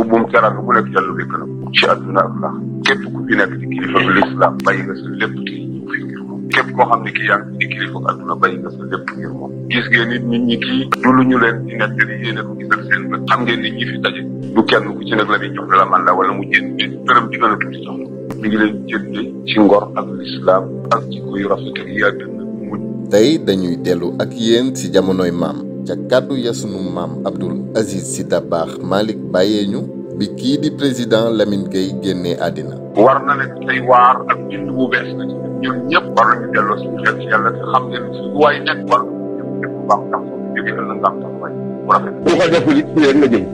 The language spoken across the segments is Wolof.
mbubbum teraanga bu nekk yàlla wékk na ko ci àdduna ak laax képp ku fi nekk di kilifa bi lislaam bàyyi nga sa lépp te ñëw fi ngir moom képp koo xam ne kii yaa ngi di kilifa ak àdduna bàyyi nga sa lépp ngir moom gis ngeen nit ñi kii du lu ñu leen di nekk di yéene ko gisal seen bët xam ngeen ni ñi fi daje du kenn ku ci nekk la ñuy jox ne la man la wala mu jënd gërëm di gën a tuuti jox mi ngi leen jënde ci ngor ak lislaam ak ci koy rafet ak yaa dënn muñ. tey dañuy dellu ak yéen ci jamonoy maam ca kàddu ya sunu maam Abdoul Aziz Sy Dabakh Malick bàyyee ñu bi kii di président Lamine Gueye génnee àddina. war na ne tey waar ak bind bu bees la ci ñun ñëpp war nañu delloo suñu xel ci yàlla te xam ne fi waay nekk war ñëpp bu baax ndax soo jógee ëllëg ndax tax waay bu rafet. bu ko deful it fii rek nga jëm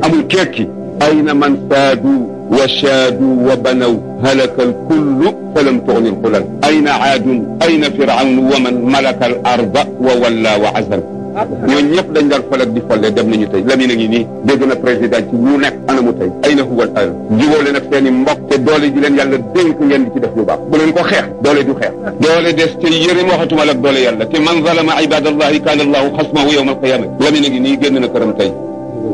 amul kekki ayna man saadu wa shaadu wa banaw halaka al kullu falam tughni al xulal ayna aadun ayna firawn wa man malaka al arda wa walla wa azal ñooñu ñëpp dañ daan fol ak di folle dem nañu tey Lamine a ngi nii dégg na président ci lu nekk anamu tey ay na huwal al jubóole nag seen i mbokk te doole ji leen yàlla dénk ngeen di ci def lu baax bu leen ko xeex doole du xeex doole des te yërëm waxatuma ak doole yàlla te man zalama ibadallahi kaana allahu xasmahu yawma alqiyama Lamine a ngi nii génn na këram tey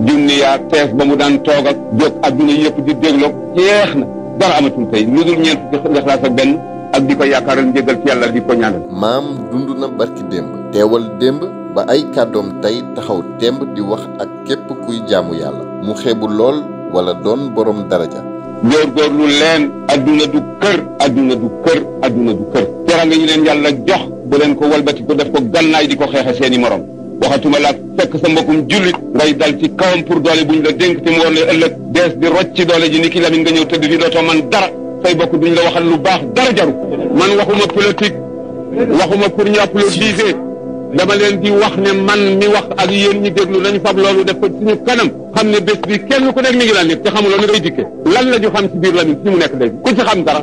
junni yaa tees ba mu daan toog ak jóg adduna yëpp di dégloog jeex na dara amatul tey lu dul ñeent fukki Ixlaas ak benn ak di ko yaakaaral njëgal ci yàlla di ko ñaanal. maam dund na barki démb teewal démb ba ay kàddoom tey taxaw temb di wax ak képp kuy jaamu yàlla mu xeebu lool wala doon borom daraja. góorgóorlu leen adduna du kër adduna du kër adduna du kër teranga ñu leen yàlla jox bu leen ko walbati ko def ko gannaay di ko xeexe seeni morom waxatuma la fekk sa mbokkum jullit ngay dal ci kawam pour doole buñ la dénk te mu war la ëllëg dees di rocc ci doole ji ni ki Lamine nga ñëw tëdd fi dootoo man dara say bokk duñ la waxal lu baax dara jaru man waxuma politique waxuma pour ñu applaudir dama leen di wax ne man mi wax ak yéen ñi déglu nañu fab loolu def ko suñu kanam xam ne bés bi kenn ku nekk mi ngi la nit te xamuloo ni day dikke lan la ñu xam ci biir Lamine fi mu nekk léegi ku ci xam dara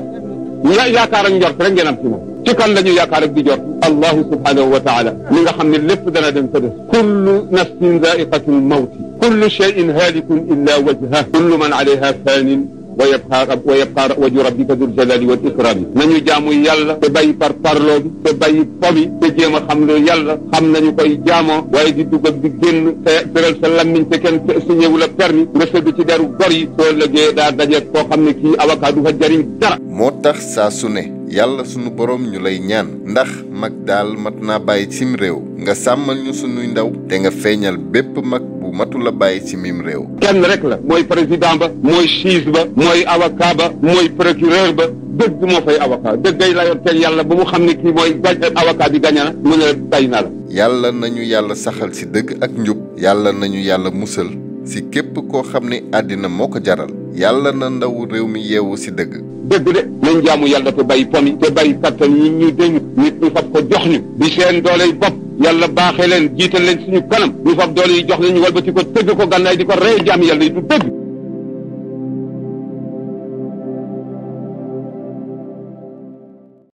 yaakaar ak njort rek ngeen am ci moom ci kan la ñu yaakaar ak di jort allahu subhanahu wa taala mi nga xam ne lépp dana dem sa des kullu nafsin zaiqatul mawti kullu shay'in halikun illa wajhah kullu man alayha fanin wa yabqa wajhu rabbika dul jalali wal ikrami nañu jaamu yàlla te bàyyi par parloo bi te bàyyi pomi te jéem a xam loo yàlla xam nañu koy jaamoo waaye di dugg ak di génn te tëral sa lammiñ te kenn signé wu la permis nga sëdd ci deru gor yi soo lëgee daa daje koo xam ne kii avocat du fa jariñ dara. moo tax saa su ne yàlla sunu borom ñu lay ñaan ndax mag daal mat naa bàyyi cim réew nga sàmmal ñu sunuy ndaw te nga feeñal bépp mag bu matu la bàyyi ci mim réew. kenn rek la mooy président ba mooy juge ba mooy avocat ba mooy procureur ba dëgg moo fay avocat dëggay la yor teg yàlla ba mu xam ne kii mooy avocat bi gaña na mu ne bàyyi naa la. yàlla nañu yàlla saxal ci dëgg ak njub yàlla nañu yàlla musal ci képp koo xam ne àddina moo ko jaral yàlla na ndaw réew mi yeewu ci dëgg. dëgg de nañ jaamu yàlla te bàyyi pomi te bàyyi kattan yi ñu dénk nit ñu fab ko jox ñu di seen dooley bopp yàlla baaxee leen jiital leen suñu kanam ñu fab doole yi jox leen ñu walbati ko tëgg ko gànnaay di ko rey jaami yàlla yi du dëgg